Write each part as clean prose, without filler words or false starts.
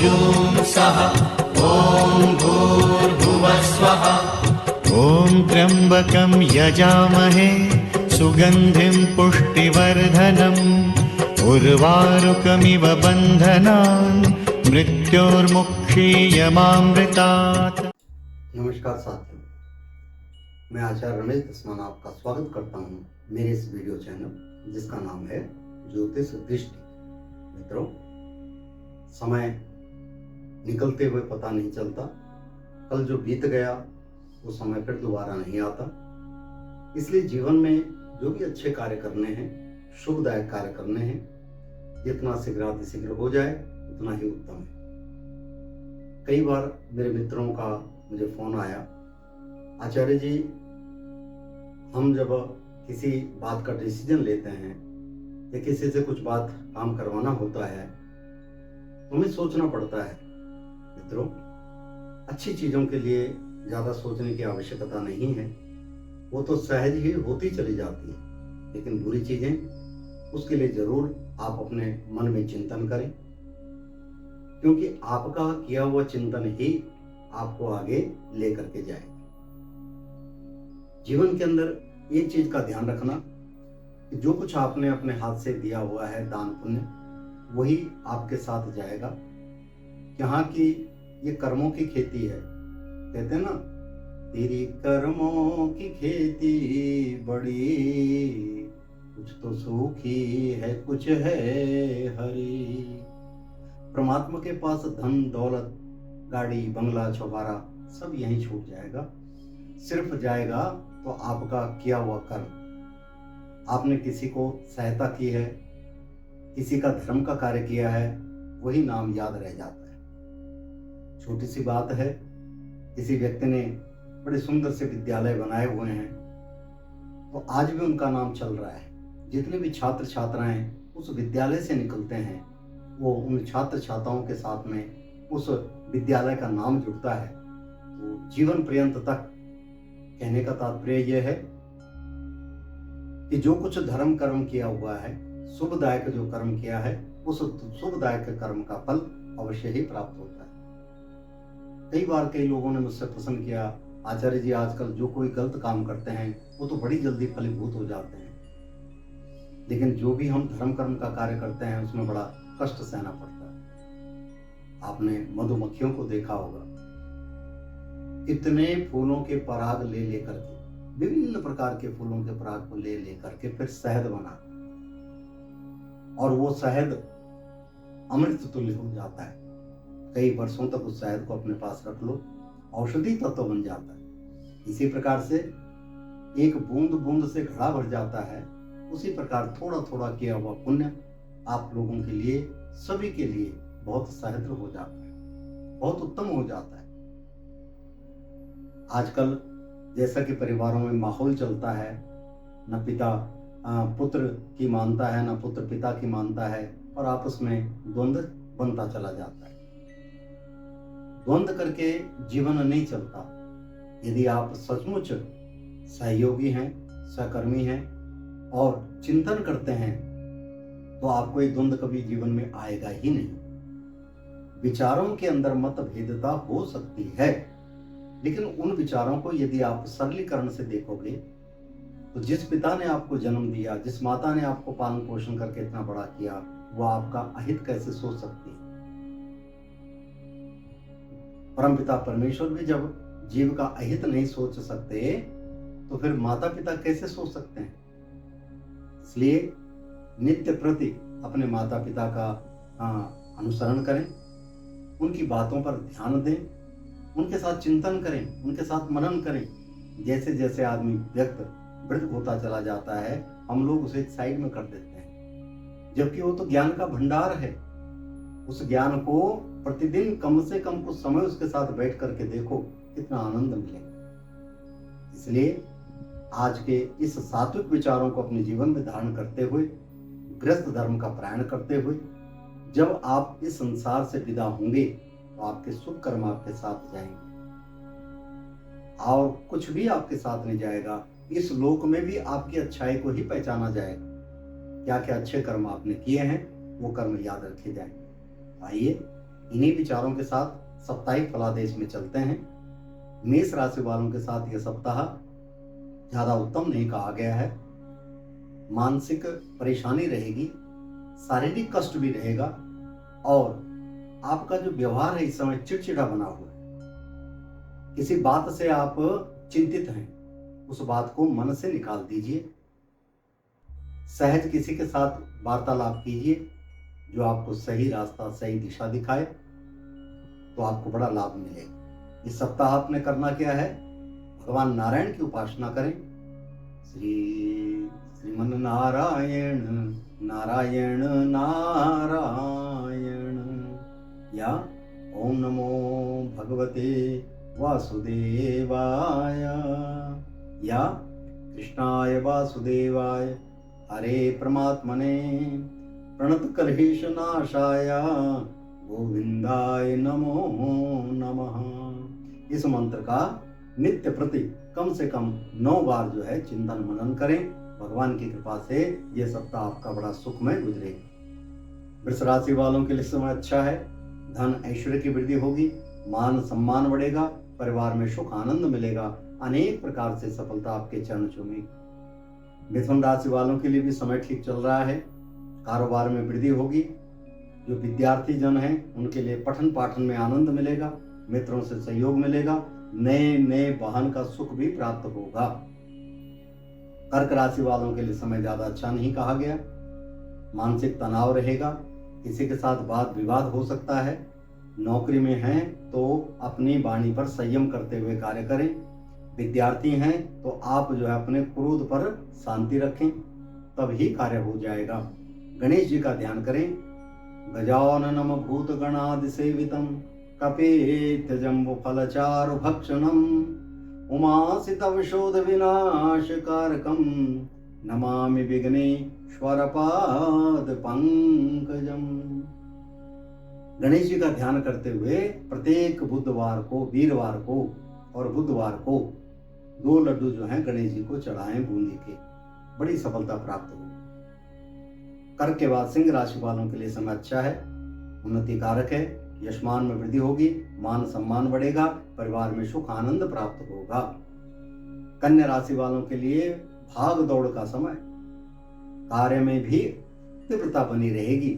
जुं सः ॐ भूर्भुवः स्वः। ॐ त्र्यम्बकं यजामहे सुगन्धिं पुष्टिवर्धनम् उर्वारुकमिव बन्धनान् मृत्योर्मुक्षीयमामृतात्। नमस्कार साथियों, मैं आचार्य रमेश दसमान आपका स्वागत करता हूं मेरे इस वीडियो चैनल जिसका नाम है ज्योतिष दृष्टि। मित्रों, समय निकलते हुए पता नहीं चलता। कल जो बीत गया वो समय फिर दोबारा नहीं आता। इसलिए जीवन में जो भी अच्छे कार्य करने हैं, शुभदायक कार्य करने हैं, जितना शीघ्र हो जाए उतना ही उत्तम है। कई बार मेरे मित्रों का मुझे फोन आया, आचार्य जी, हम जब किसी बात का डिसीजन लेते हैं या किसी से कुछ बात काम करवाना होता है तो हमें सोचना पड़ता है। मित्रों, अच्छी चीजों के लिए ज्यादा सोचने की आवश्यकता नहीं है, वो तो सहज ही होती चली जाती है। लेकिन बुरी चीजें, उसके लिए जरूर आप अपने मन में चिंतन करें, क्योंकि आपका किया हुआ चिंतन ही आपको आगे लेकर के जाएगा। जीवन के अंदर एक चीज का ध्यान रखना कि जो कुछ आपने अपने हाथ से दिया हुआ है दान पुण्य, वही आपके साथ जाएगा। यहाँ की ये कर्मों की खेती है। कहते हैं ना, तेरी कर्मों की खेती बड़ी, कुछ तो सूखी है कुछ है हरी। परमात्मा के पास धन दौलत, गाड़ी बंगला चौबारा सब यहीं छूट जाएगा। सिर्फ जाएगा तो आपका किया हुआ कर्म। आपने किसी को सहायता की है, किसी का धर्म का कार्य किया है, वही नाम याद रह जाता है। छोटी सी बात है, किसी व्यक्ति ने बड़े सुंदर से विद्यालय बनाए हुए हैं तो आज भी उनका नाम चल रहा है। जितने भी छात्र छात्राएं उस विद्यालय से निकलते हैं, वो उन छात्र छात्राओं के साथ में उस विद्यालय का नाम जुड़ता है। तो जीवन पर्यंत तक कहने का तात्पर्य यह है कि जो कुछ धर्म कर्म किया हुआ है, शुभदायक जो कर्म किया है, उस शुभदायक कर्म का फल अवश्य ही प्राप्त होता है। कई बार कई लोगों ने मुझसे प्रश्न किया, आचार्य जी, आजकल जो कोई गलत काम करते हैं वो तो बड़ी जल्दी फलीभूत हो जाते हैं, लेकिन जो भी हम धर्म कर्म का कार्य करते हैं उसमें बड़ा कष्ट सहना पड़ता है। आपने मधुमक्खियों को देखा होगा, कितने फूलों के पराग ले लेकर के, विभिन्न प्रकार के फूलों के पराग को ले लेकर के फिर शहद बना, और वो शहद अमृत तुल्य हो जाता है। कई वर्षों तक उस शहद को अपने पास रख लो, औषधि तत्व बन जाता है। इसी प्रकार से एक बूंद बूंद से घड़ा भर जाता है। उसी प्रकार थोड़ा थोड़ा किया हुआ पुण्य आप लोगों के लिए, सभी के लिए बहुत सहायक हो जाता है, बहुत उत्तम हो जाता है। आजकल जैसा कि परिवारों में माहौल चलता है, न पिता पुत्र की मानता है, न पुत्र पिता की मानता है, और आपस में द्वंद्व बनता चला जाता है। द्वंद्व करके जीवन नहीं चलता। यदि आप सचमुच सहयोगी हैं, सहकर्मी हैं और चिंतन करते हैं तो आपको ये द्वंद्व कभी जीवन में आएगा ही नहीं। विचारों के अंदर मतभेदता हो सकती है, लेकिन उन विचारों को यदि आप सरलीकरण से देखोगे तो जिस पिता ने आपको जन्म दिया, जिस माता ने आपको पालन पोषण करके इतना बड़ा किया, वो आपका अहित कैसे सोच सकती है। परमपिता परमेश्वर भी जब जीव का अहित नहीं सोच सकते तो फिर माता पिता कैसे सोच सकते हैं। इसलिए नित्य प्रति अपने माता पिता का अनुसरण करें, उनकी बातों पर ध्यान दें, उनके साथ चिंतन करें, उनके साथ मनन करें। जैसे जैसे आदमी व्यक्त वृद्ध होता चला जाता है, हम लोग उसे एक साइड में कर देते हैं, जबकि वो तो ज्ञान का भंडार है। उस ज्ञान को प्रतिदिन कम से कम कुछ समय उसके साथ बैठ करके देखो, कितना आनंद मिलेगा। इसलिए आज के इस सात्विक विचारों को अपने जीवन में धारण करते हुए, गृहस्थ धर्म का पालन करते हुए, जब आप इस संसार से विदा होंगे तो आपके शुभ कर्म आपके साथ जाएंगे और कुछ भी आपके साथ नहीं जाएगा। इस लोक में भी आपकी अच्छाई को ही पहचाना जाएगा। क्या क्या अच्छे कर्म आपने किए हैं वो कर्म याद रखे जाएंगे। आइए इन्हीं विचारों के साथ साप्ताहिक फलादेश में चलते हैं। मेष राशि वालों के साथ यह सप्ताह ज्यादा उत्तम नहीं कहा गया है। मानसिक परेशानी रहेगी, शारीरिक कष्ट भी रहेगा और आपका जो व्यवहार है इस समय चिड़चिड़ा बना हुआ है। किसी बात से आप चिंतित हैं, उस बात को मन से निकाल दीजिए। सहज किसी के साथ वार्तालाप कीजिए जो आपको सही रास्ता, सही दिशा दिखाए, तो आपको बड़ा लाभ मिलेगा। इस सप्ताह आपने करना क्या है? भगवान नारायण की उपासना करें। श्रीमन नारायण नारायण नारायण, या ओम नमो भगवते वासुदेवाय, या कृष्णाय वासुदेवाय हरे परमात्मने प्रणतकलहेश नाशाय गोविंदाय नमो नमः। इस मंत्र का नित्य प्रति कम से कम 9 बार जो है चिंतन मनन करें। भगवान की कृपा से यह सप्ताह आपका बड़ा सुखमय गुजरेगा। वृष राशि वालों के लिए समय अच्छा है। धन ऐश्वर्य की वृद्धि होगी, मान सम्मान बढ़ेगा, परिवार में सुख आनंद मिलेगा, अनेक प्रकार से सफलता आपके चरण चूमेगी। मिथुन राशि वालों के लिए भी समय ठीक चल रहा है। कारोबार में वृद्धि होगी। जो विद्यार्थी जन हैं उनके लिए पठन पाठन में आनंद मिलेगा, मित्रों से सहयोग मिलेगा, नए नए वाहन का सुख भी प्राप्त होगा। कर्क राशि वालों के लिए समय ज्यादा अच्छा नहीं कहा गया। मानसिक तनाव रहेगा, किसी के साथ वाद विवाद हो सकता है। नौकरी में हैं तो अपनी वाणी पर संयम करते हुए कार्य करें। विद्यार्थी हैं तो आप जो है अपने क्रोध पर शांति रखें, तभी कार्य हो जाएगा। गणेश जी का ध्यान करें। गजाननम भूत गणादि सेवितम कपेत जम्बु फलचारु भक्षणम उमासित विशोध विनाश कारकम नमामि विघ्नेश्वर पाद पंकजम। गणेश जी का ध्यान करते हुए प्रत्येक बुधवार को, वीरवार को और बुधवार को 2 लड्डू जो हैं गणेश जी को चढ़ाएं बूंदी के, बड़ी सफलता प्राप्त होगी। कर्क के बाद सिंह राशि वालों के लिए समय अच्छा है, उन्नति कारक है। यशमान में वृद्धि होगी, मान सम्मान बढ़ेगा, परिवार में सुख आनंद प्राप्त होगा। कन्या राशि वालों के लिए भाग दौड़ का समय, कार्य में भी तीव्रता बनी रहेगी।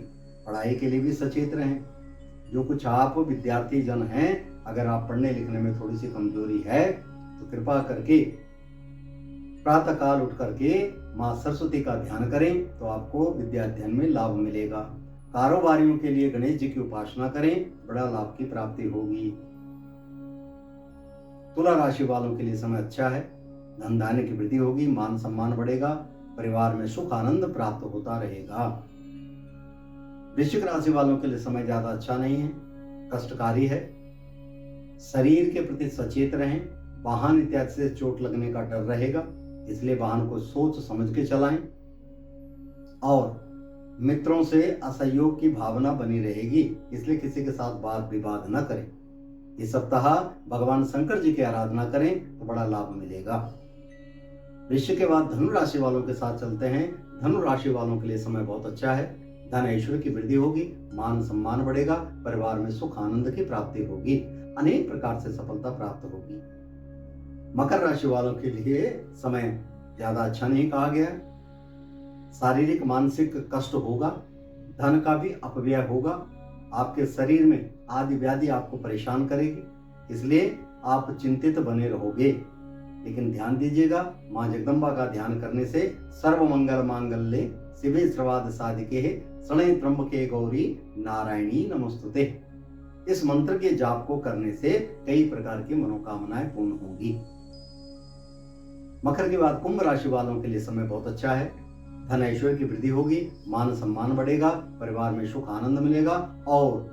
पढ़ाई के लिए भी सचेत रहें। जो कुछ आप विद्यार्थी जन हैं, अगर आप पढ़ने लिखने में थोड़ी सी कमजोरी है तो कृपा करके प्रातः काल उठ करके माँ सरस्वती का ध्यान करें, तो आपको विद्याध्ययन में लाभ मिलेगा। कारोबारियों के लिए गणेश जी की उपासना करें, बड़ा लाभ की प्राप्ति होगी। तुला राशि वालों के लिए समय अच्छा है। धन धान्य की वृद्धि होगी, मान सम्मान बढ़ेगा, परिवार में सुख आनंद प्राप्त होता रहेगा। वृश्चिक राशि वालों के लिए समय ज्यादा अच्छा नहीं है, कष्टकारी है। शरीर के प्रति सचेत रहें। वाहन इत्यादि से चोट लगने का डर रहेगा, इसलिए वाहन को सोच समझ के चलाएं। और मित्रों से असहयोग की भावना बनी रहेगी, इसलिए किसी के साथ वाद विवाद न करें। इस सप्ताह भगवान शंकर जी की आराधना करें तो बड़ा लाभ मिलेगा। वृश्चिक के बाद धनु राशि वालों के साथ चलते हैं। धनु राशि वालों के लिए समय बहुत अच्छा है। धन ऐश्वर्य की वृद्धि होगी, मान सम्मान बढ़ेगा, परिवार में सुख आनंद की प्राप्ति होगी, अनेक प्रकार से सफलता प्राप्त होगी। मकर राशि वालों के लिए समय ज्यादा अच्छा नहीं कहा गया। शारीरिक मानसिक कष्ट होगा, धन का भी अपव्यय होगा, आपके शरीर में आदि व्याधि आपको परेशान करेगी, इसलिए आप चिंतित बने रहोगे। लेकिन ध्यान दीजिएगा, माँ जगदम्बा का ध्यान करने से सर्व मंगल मांगल्ये शिवे सर्वार्थ साधिके शरण्ये त्र्यंबके गौरी नारायणी नमोस्तुते। इस मंत्र के जाप को करने से कई प्रकार की मनोकामनाएं पूर्ण होगी। मकर के बाद कुंभ राशि वालों के लिए समय बहुत अच्छा है। धन ऐश्वर्य की वृद्धि होगी, मान सम्मान बढ़ेगा, परिवार में सुख आनंद मिलेगा और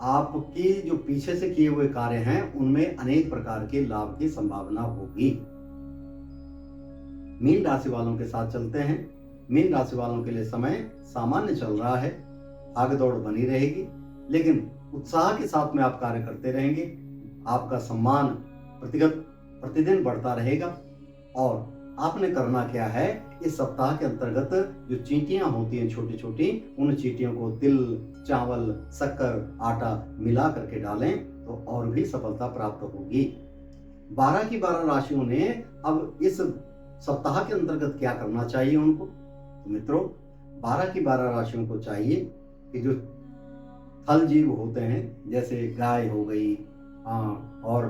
आपकी जो पीछे से किए हुए कार्य हैं उनमें अनेक प्रकार के लाभ की संभावना होगी। मीन राशि वालों के साथ चलते हैं। मीन राशि वालों के लिए समय सामान्य चल रहा है, भाग दौड़ बनी रहेगी, लेकिन उत्साह के साथ में आप कार्य करते रहेंगे। आपका सम्मान प्रतिदिन बढ़ता रहेगा और आपने करना क्या है, इस सप्ताह के अंतर्गत जो चींटियां होती हैं छोटी छोटी, उन चींटियों को तिल, चावल, शक्कर, आटा मिला करके डालें तो और भी सफलता प्राप्त होगी। 12 की 12 राशियों ने अब इस सप्ताह के अंतर्गत क्या करना चाहिए उनको? तो मित्रों, 12 की 12 राशियों को चाहिए कि जो थल जीव होते हैं, जैसे गाय हो गई और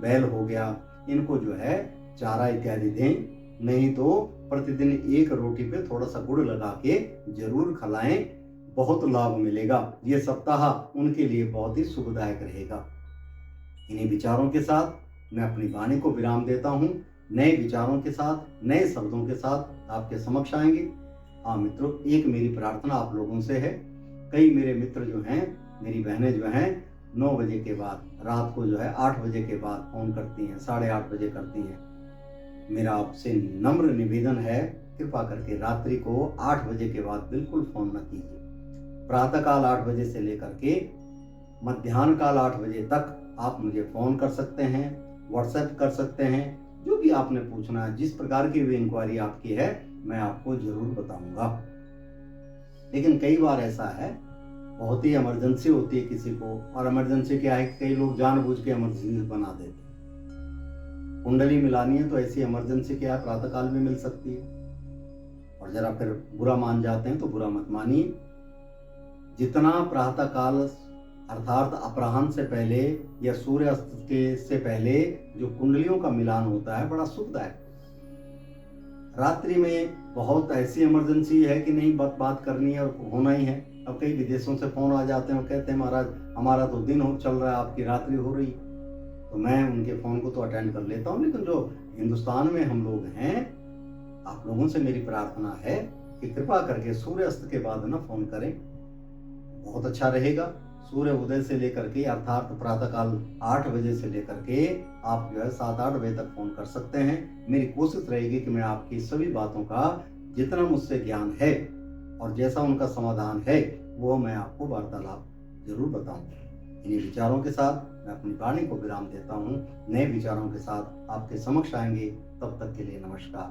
बैल हो गया, इनको जो है चारा इत्यादि दें। नहीं तो प्रतिदिन एक रोटी पे थोड़ा सा गुड़ लगा के जरूर खिलाएं, बहुत लाभ मिलेगा। ये सप्ताह उनके लिए बहुत ही सुखदायक रहेगा। इन्हीं विचारों के साथ मैं अपनी वाणी को विराम देता हूँ। नए विचारों के साथ, नए शब्दों के साथ आपके समक्ष आएंगे। हाँ मित्रों, एक मेरी प्रार्थना आप लोगों से है। कई मेरे मित्र जो हैं, मेरी बहनें जो हैं, 9 बजे के बाद, रात को जो है 8 बजे के बाद फोन करती हैं, 8:30 बजे करती हैं। मेरा आपसे नम्र निवेदन है, कृपा करके रात्रि को 8 बजे के बाद बिल्कुल फोन न कीजिए। प्रातःकाल 8 बजे से लेकर के मध्याह्न काल 8 बजे तक आप मुझे फोन कर सकते हैं, व्हाट्सएप कर सकते हैं। जो भी आपने पूछना है, जिस प्रकार की भी इंक्वायरी आपकी है, मैं आपको जरूर बताऊंगा। लेकिन कई बार ऐसा है, बहुत ही इमरजेंसी होती है किसी को, और इमरजेंसी क्या है, कई लोग जानबूझ के इमरजेंसी बना देते हैं। कुंडली मिलानी है तो ऐसी इमरजेंसी क्या है, प्रातःकाल में मिल सकती है। और जरा फिर बुरा मान जाते हैं तो बुरा मत मानिए। जितना प्रातःकाल अर्थात अपराह्न से पहले या सूर्यास्त के से पहले जो कुंडलियों का मिलान होता है, बड़ा सुखदायक। रात्रि में बहुत ऐसी इमरजेंसी है कि नहीं, बात करनी है और होना ही है। अब कई विदेशों से फोन आ जाते हैं और कहते हैं महाराज हमारा तो दिन हो चल रहा है, आपकी रात्रि हो रही। तो मैं उनके फोन को तो अटेंड कर लेता हूँ, लेकिन जो हिंदुस्तान में हम लोग हैं, आप लोगों से मेरी प्रार्थना है कि कृपा करके सूर्यास्त के बाद ना फोन करें, बहुत अच्छा रहेगा। सूर्य उदय से लेकर के अर्थात प्रातःकाल 8 बजे से लेकर के आप जो है 7-8 बजे तक फोन कर सकते हैं। मेरी कोशिश रहेगी कि मैं आपकी सभी बातों का जितना मुझसे ज्ञान है और जैसा उनका समाधान है वो मैं आपको वार्तालाप जरूर बताऊंगा। इन्हीं विचारों के साथ मैं अपनी वाणी को विराम देता हूँ। नए विचारों के साथ आपके समक्ष आएंगे। तब तक के लिए नमस्कार।